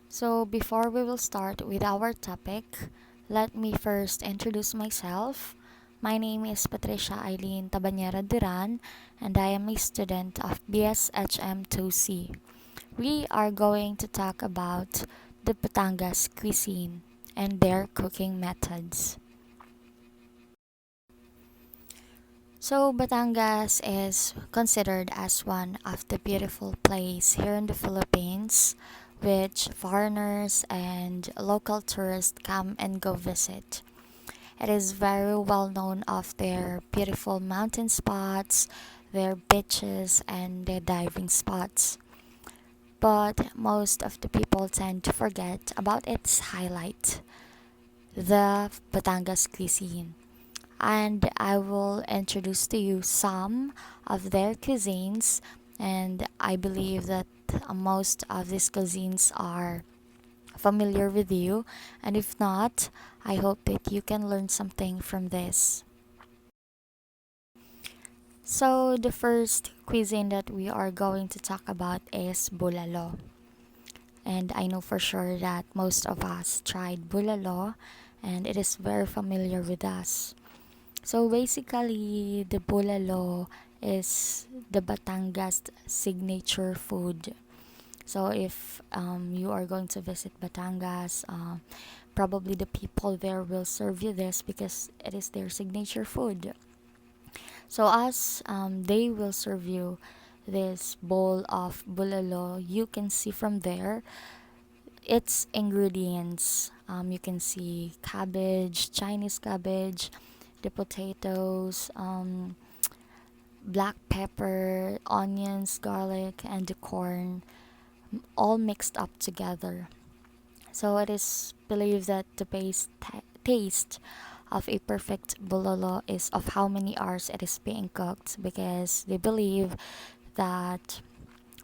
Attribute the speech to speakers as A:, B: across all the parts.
A: So, before we will start with our topic, let me first introduce myself. My name is Patricia Eileen Tabanera Duran, and I am a student of BSHM 2C. We are going to talk about the Batangas cuisine and their cooking methods. So, Batangas is considered as one of the beautiful places here in the Philippines, which foreigners and local tourists come and go visit. It is very well known of their beautiful mountain spots, their beaches, and their diving spots. But most of the people tend to forget about its highlight, the Batangas cuisine. And I will introduce to you some of their cuisines. And I believe that most of these cuisines are familiar with you. And if not, I hope that you can learn something from this. So, the first cuisine that we are going to talk about is bulalo. And I know for sure that most of us tried bulalo, and it is very familiar with us. So basically, the bulalo is the Batangas signature food. So if you are going to visit Batangas, probably the people there will serve you this because it is their signature food. So as they will serve you this bowl of bulalo, you can see from there its ingredients. You can see cabbage, Chinese cabbage, the potatoes, black pepper, onions, garlic, and the corn all mixed up together. So it is believed that the taste of a perfect bulalo is of how many hours it is being cooked, because they believe that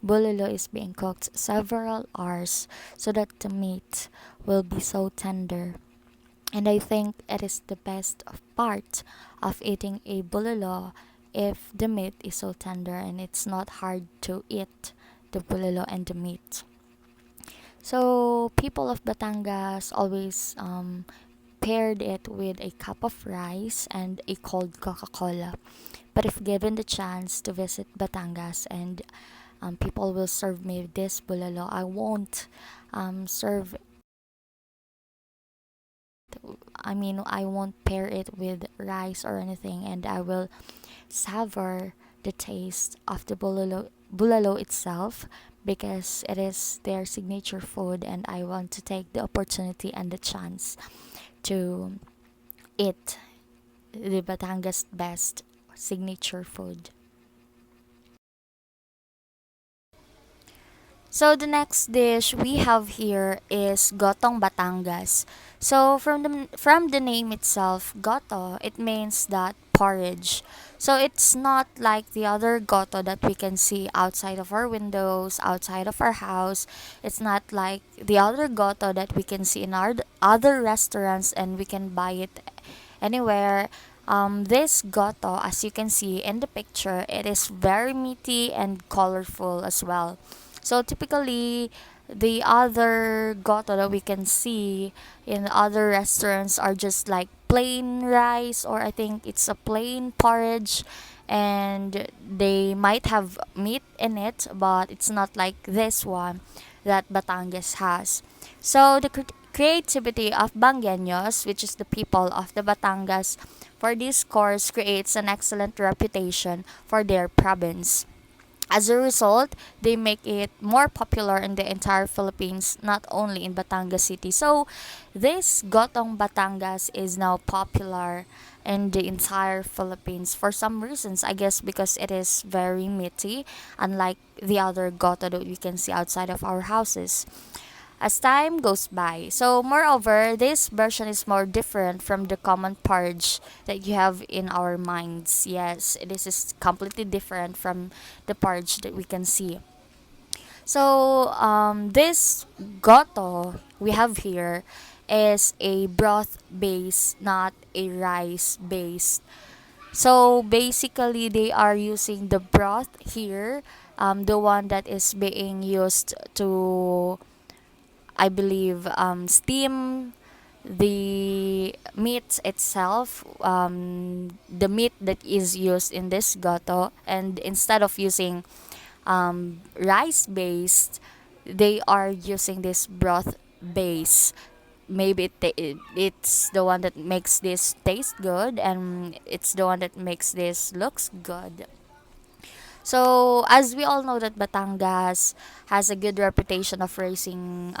A: bulalo is being cooked several hours so that the meat will be so tender. And I think it is the best part of eating a bulalo if the meat is so tender and it's not hard to eat the bulalo and the meat. So people of Batangas always paired it with a cup of rice and a cold Coca-Cola. But if given the chance to visit Batangas and people will serve me this bulalo, I won't serve I won't pair it with rice or anything, and I will savor the taste of the bulalo itself, because it is their signature food and I want to take the opportunity and the chance to eat the Batangas best signature food. So the next dish we have here is gotong Batangas. So from the name itself, goto, it means that porridge. So it's not like the other goto that we can see outside of our windows, outside of our house. It's not like the other goto that we can see in our other restaurants and we can buy it anywhere. This goto, as you can see in the picture, it is very meaty and colorful as well. So typically, the other goto that we can see in other restaurants are just like plain rice, or I think it's a plain porridge, and they might have meat in it, but it's not like this one that Batangas has. So the creativity of Bangueños, which is the people of the Batangas, for this course creates an excellent reputation for their province. As a result, they make it more popular in the entire Philippines, not only in Batangas City. So, this Gotong Batangas is now popular in the entire Philippines for some reasons. I guess because it is very meaty, unlike the other goto that we can see outside of our houses as time goes by. So, moreover, this version is more different from the common porridge that you have in our minds. Yes, this is completely different from the porridge that we can see. So, this goto we have here is a broth base, not a rice base. So, basically, they are using the broth here, the one that is being used to I believe, steam the meat itself, the meat that is used in this goto, and instead of using rice based, they are using this broth base. Maybe it's the one that makes this taste good, and it's the one that makes this looks good. So, as we all know that Batangas has a good reputation of raising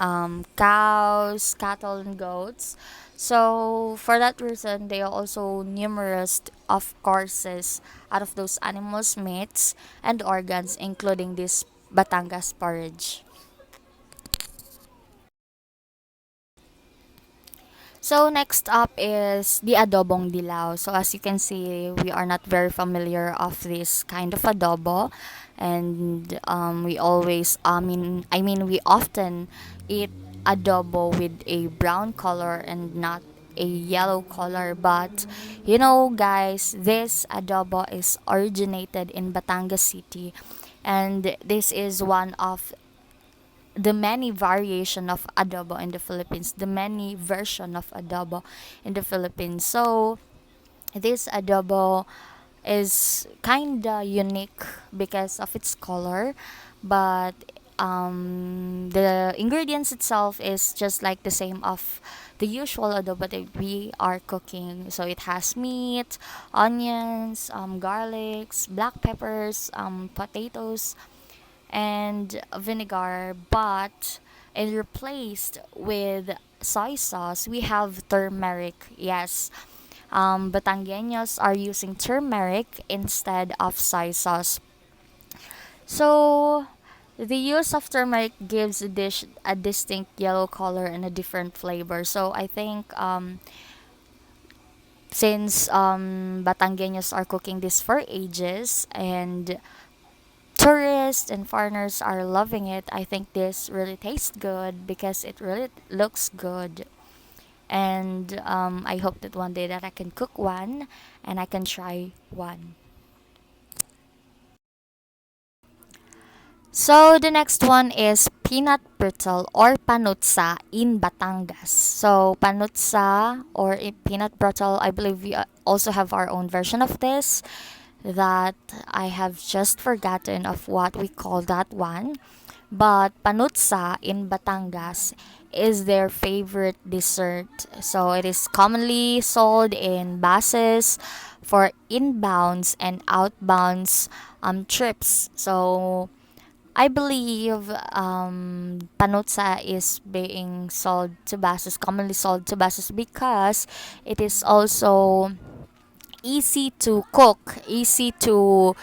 A: cows, cattle, and goats. So, for that reason, they are also numerous of courses out of those animals' meats and organs, including this Batangas porridge. So next up is the adobong dilaw. So as you can see, we are not very familiar of this kind of adobo, and we always, we often eat adobo with a brown color and not a yellow color. But you know, guys, this adobo is originated in Batangas City, and this is one of the many variation of adobo in the Philippines, the many version of adobo in the Philippines. So this adobo is kinda unique because of its color, but the ingredients itself is just like the same of the usual adobo that we are cooking. So it has meat, onions, garlics, black peppers, potatoes, and vinegar, but is replaced with soy sauce. We have turmeric. Yes, Batangueños are using turmeric instead of soy sauce. So the use of turmeric gives a dish a distinct yellow color and a different flavor. So I think since Batangueños are cooking this for ages, and tourists and foreigners are loving it, I think this really tastes good because it really looks good. And I hope that one day that I can cook one and I can try one. So the next one is peanut brittle or panutsa in Batangas. So panutsa or peanut brittle, I believe we also have our own version of this that I have just forgotten of what we call that one. But panutsa in Batangas is their favorite dessert. So it is commonly sold in buses for inbounds and outbounds trips. So I believe panutsa is being sold to buses, commonly sold to buses because it is also easy to cook, easy to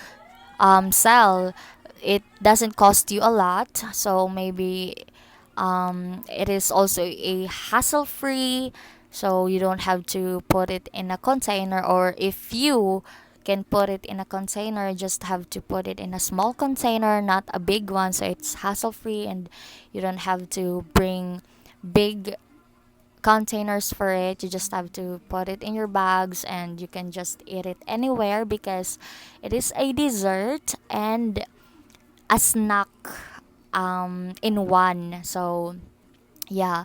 A: sell. It doesn't cost you a lot, so maybe it is also a hassle free. So you don't have to put it in a container, or if you can put it in a container, you just have to put it in a small container, not a big one. So it's hassle free, and you don't have to bring big containers for it. You just have to put it in your bags and you can just eat it anywhere because it is a dessert and a snack in one. So yeah.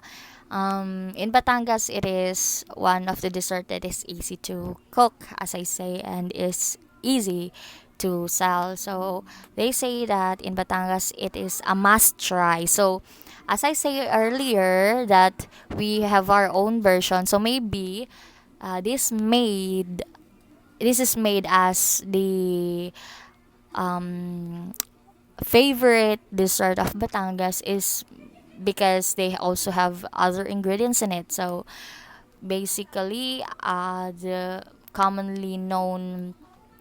A: In Batangas, it is one of the dessert that is easy to cook, as I say, and is easy to sell. So they say that in Batangas, it is a must try. So as I say earlier, that we have our own version. So maybe this is made as the um, favorite dessert of Batangas is because they also have other ingredients in it. So basically, the commonly known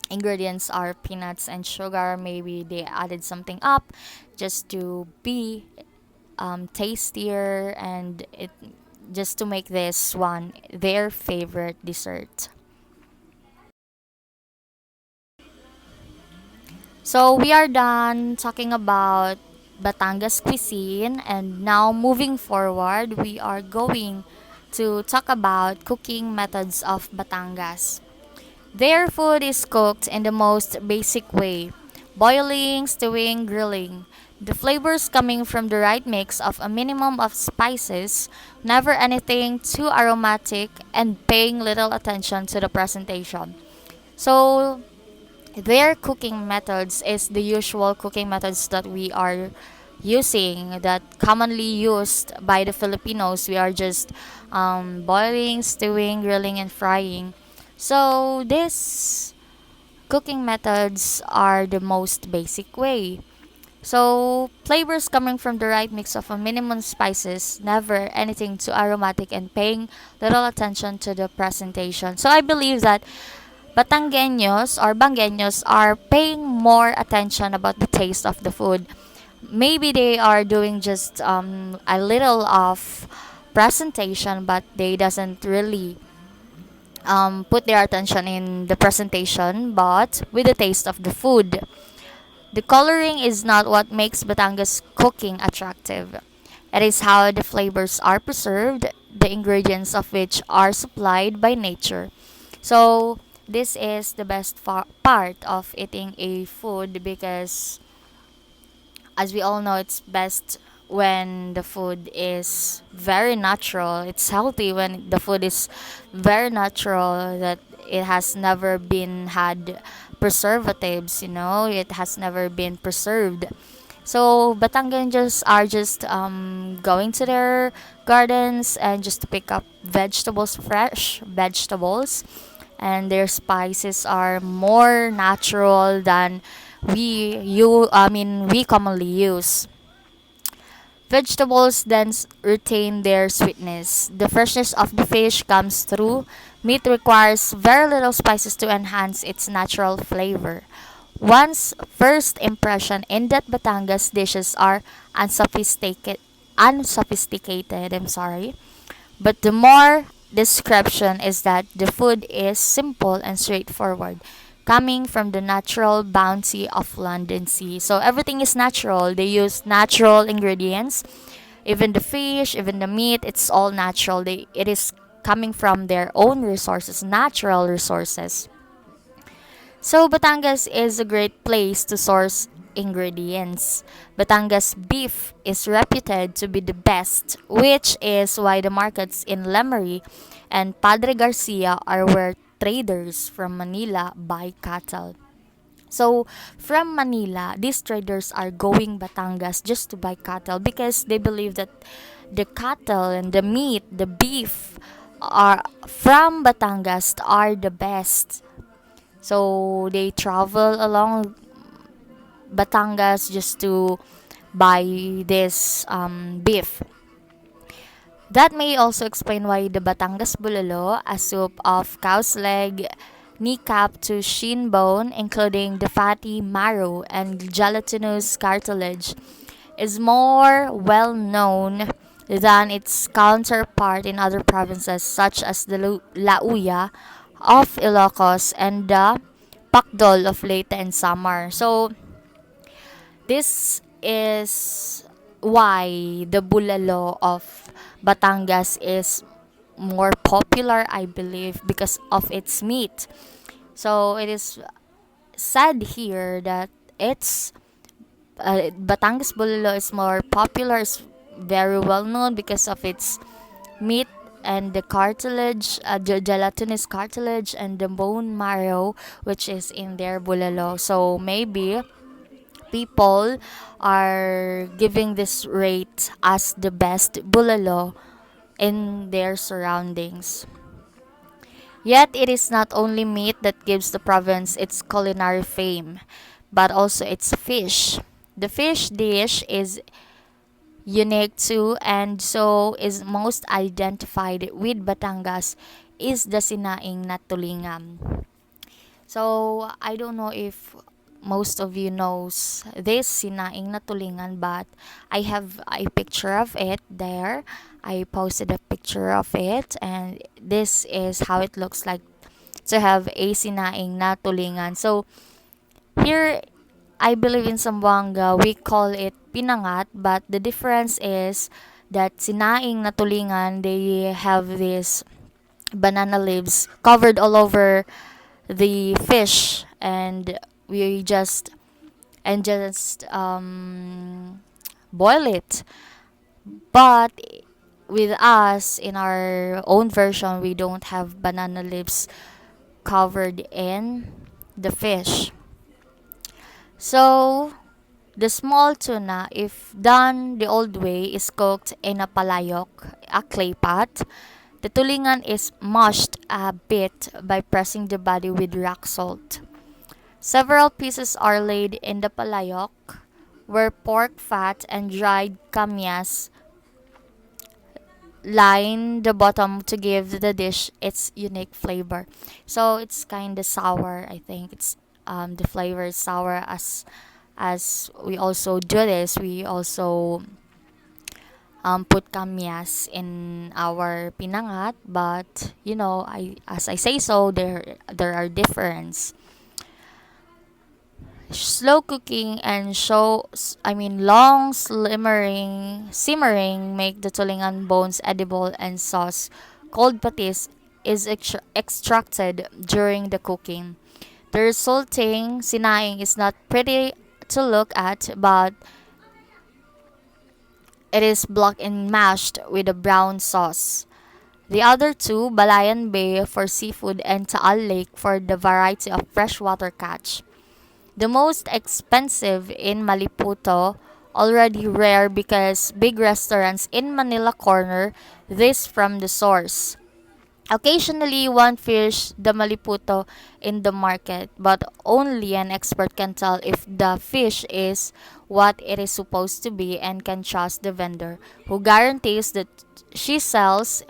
A: ingredients are peanuts and sugar. Maybe they added something up just to be tastier, and it just to make this one their favorite dessert. So we are done talking about Batangas cuisine, and now moving forward, we are going to talk about cooking methods of Batangas. Their food is cooked in the most basic way: boiling, stewing, grilling. The flavors coming from the right mix of a minimum of spices, never anything too aromatic, and paying little attention to the presentation. So, their cooking methods is the usual cooking methods that we are using, that commonly used by the Filipinos. We are just boiling, stewing, grilling, and frying. So, these cooking methods are the most basic way. So, flavors coming from the right mix of a minimum spices, never anything too aromatic, and paying little attention to the presentation. So, I believe that Batangueños or Bangueños are paying more attention about the taste of the food. Maybe they are doing just a little of presentation, but they doesn't really put their attention in the presentation, but with the taste of the food. The coloring is not what makes Batangas cooking attractive. It is how the flavors are preserved, the ingredients of which are supplied by nature. So, this is the best part of eating a food, because as we all know, it's best when the food is very natural. It's healthy when the food is very natural, that it has never been had preservatives, it has never been preserved. So Batanganjans are just going to their gardens and just to pick up vegetables, fresh vegetables, and their spices are more natural than we commonly use. Vegetables then retain their sweetness. The freshness of the fish comes through. Meat requires very little spices to enhance its natural flavor. One's first impression in that Batangas dishes are unsophisticated, but the more description is that the food is simple and straightforward, coming from the natural bounty of land and sea. So everything is natural. They use natural ingredients. Even the fish, even the meat, it's all natural. It is coming from their own resources, natural resources. So Batangas is a great place to source ingredients. Batangas beef is reputed to be the best, which is why the markets in Lemery and Padre Garcia are where traders from Manila buy cattle. So from Manila, these traders are going Batangas just to buy cattle, because they believe that the cattle and the meat, the beef are from Batangas are the best. So they travel along Batangas just to buy this beef. That may also explain why the Batangas Bulalo, a soup of cow's leg, kneecap to shin bone, including the fatty marrow and gelatinous cartilage, is more well known than its counterpart in other provinces such as the Lauya of Ilocos and the Pakdol of Leyte and Samar. So this is why the bulalo of Batangas is more popular, I believe, because of its meat. So it is said here that it's Batangas bulalo is more popular, is very well known because of its meat and the cartilage, the gelatinous cartilage and the bone marrow which is in their bulalo. So maybe people are giving this rate as the best bulalo in their surroundings. Yet it is not only meat that gives the province its culinary fame, but also its fish. The fish dish is unique too, and so is most identified with Batangas, is the sinaing na tulingam. So I don't know if most of you knows this sinaing na tulingan, but I have a picture of it there. I posted a picture of it, and this is how it looks like to have a sinaing na tulingan. So here, I believe in Zamboanga we call it pinangat, but the difference is that sinaing na tulingan, they have this banana leaves covered all over the fish, and we just and just boil it. But with us, in our own version, we don't have banana leaves covered in the fish. So, the small tuna, if done the old way, is cooked in a palayok, a clay pot. The tulingan is mashed a bit by pressing the body with rock salt. Several pieces are laid in the palayok, where pork fat and dried kamyas line the bottom to give the dish its unique flavor. So it's kind of sour. I think it's the flavor is sour as we also do this. We also put kamyas in our pinangat, but I as I say so, there are difference. Slow cooking and long simmering make the tulingan bones edible and sauce. Cold patis is extracted during the cooking. The resulting sinaing is not pretty to look at, but it is blocked and mashed with a brown sauce. The other two, Balayan Bay for seafood and Taal Lake for the variety of freshwater catch. The most expensive in Maliputo, already rare because big restaurants in Manila corner this from the source. Occasionally, one fish the Maliputo in the market, but only an expert can tell if the fish is what it is supposed to be and can trust the vendor, who guarantees that she sells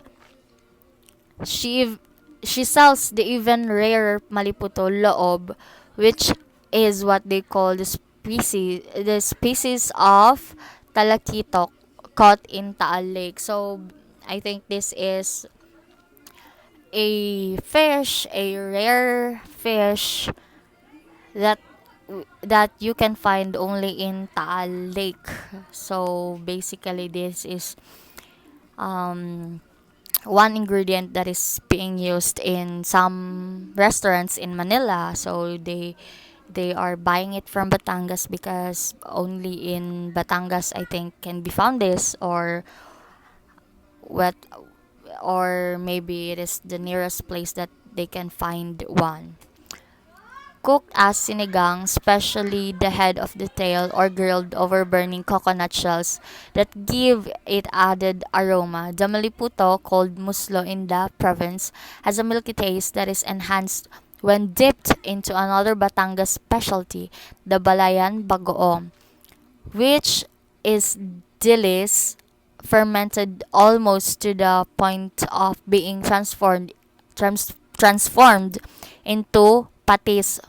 A: she she sells the even rarer Maliputo loob, which is what they call the species of talakitok caught in Taal Lake. So I think this is a rare fish that that you can find only in Taal Lake. So basically, this is um, one ingredient that is being used in some restaurants in Manila. So they are buying it from Batangas because only in Batangas I think can be found this, what or maybe it is the nearest place that they can find one. Cooked as sinigang, especially the head of the tail, or grilled over burning coconut shells that give it added aroma. The maliputo, called muslo in the province, has a milky taste that is enhanced when dipped into another Batangas specialty, the balayan bagoong, which is dilis fermented almost to the point of being transformed into patis.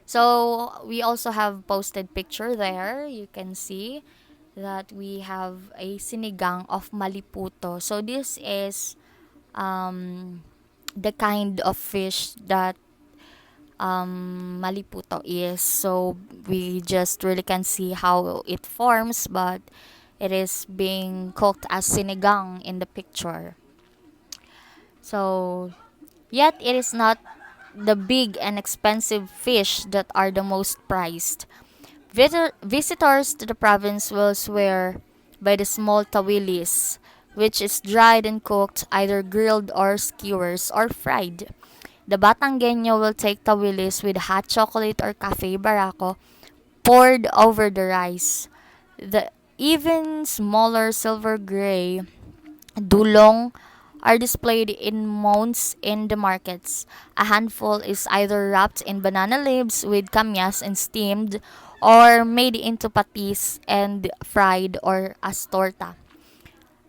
A: So we also have posted picture there. You can see that we have a sinigang of maliputo. So this is the kind of fish that maliputo is. So we just really can see how it forms, but it is being cooked as sinigang in the picture. So yet it is not the big and expensive fish that are the most prized. Visitors to the province will swear by the small tawilis, which is dried and cooked, either grilled or skewers or fried. The Batanggenyo will take tawilis with hot chocolate or cafe barako poured over the rice. The even smaller silver gray dulong are displayed in mounds in the markets. A handful is either wrapped in banana leaves with kamyas and steamed, or made into patis and fried or as torta.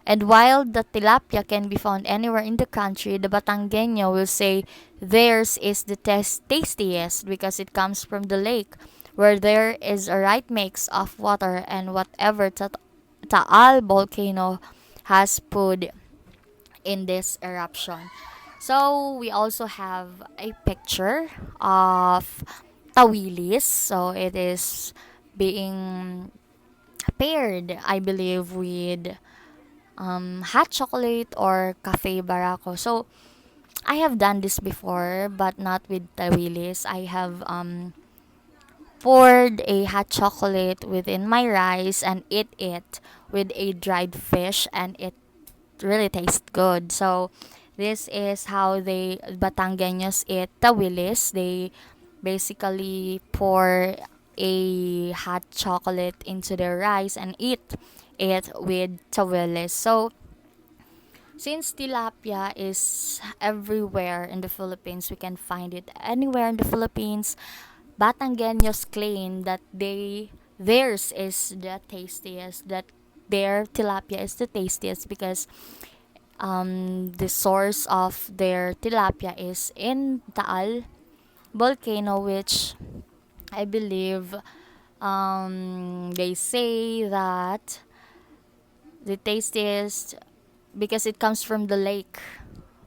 A: And while the tilapia can be found anywhere in the country, the Batanggenyo will say theirs is the tastiest because it comes from the lake, where there is a right mix of water and whatever Taal volcano has put in this eruption. So we also have a picture of tawilis. So it is being paired, I believe, with hot chocolate or cafe barako. So I have done this before, but not with tawilis. I have poured a hot chocolate within my rice and eat it with a dried fish, and it really tastes good. So this is how they Batangueños eat tawilis. They basically pour a hot chocolate into their rice and eat it with tawilis. So since tilapia is everywhere in the Philippines, we can find it anywhere in the Philippines. Batangueños claim that theirs is the tastiest, that their tilapia is the tastiest because the source of their tilapia is in Taal volcano, which I believe they say that the tastiest because it comes from the lake,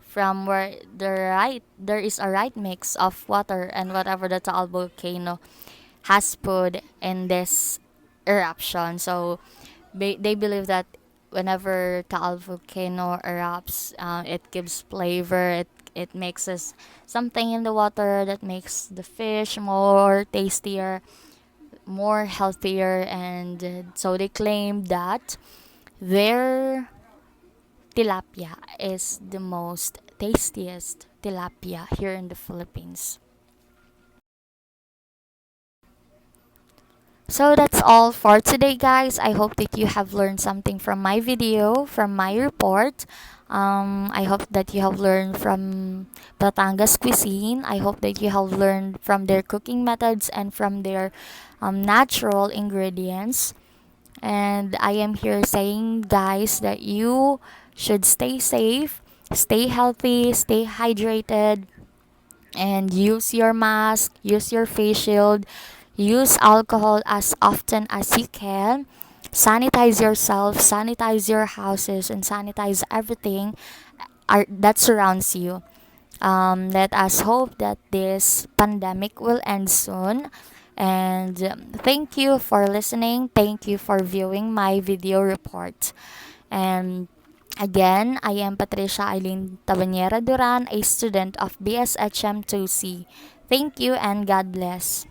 A: from where there is a right mix of water and whatever the Taal volcano has put in this eruption. So they believe that whenever Taal volcano erupts, it gives flavor. It mixes something in the water that makes the fish more tastier, more healthier, and so they claim that their tilapia is the most tastiest tilapia here in the Philippines. So that's all for today, guys. I hope that you have learned something from my video, from my report. I hope that you have learned from Batangas Cuisine. I hope that you have learned from their cooking methods and from their natural ingredients. And I am here saying, guys, that you should stay safe, stay healthy, stay hydrated, and use your mask, use your face shield, use alcohol as often as you can. Sanitize yourself, sanitize your houses, and sanitize everything that surrounds you. Let us hope that this pandemic will end soon. And thank you for listening. Thank you for viewing my video report. And again, I am Patricia Eileen Tabanera Duran, a student of BSHM 2C. Thank you and God bless.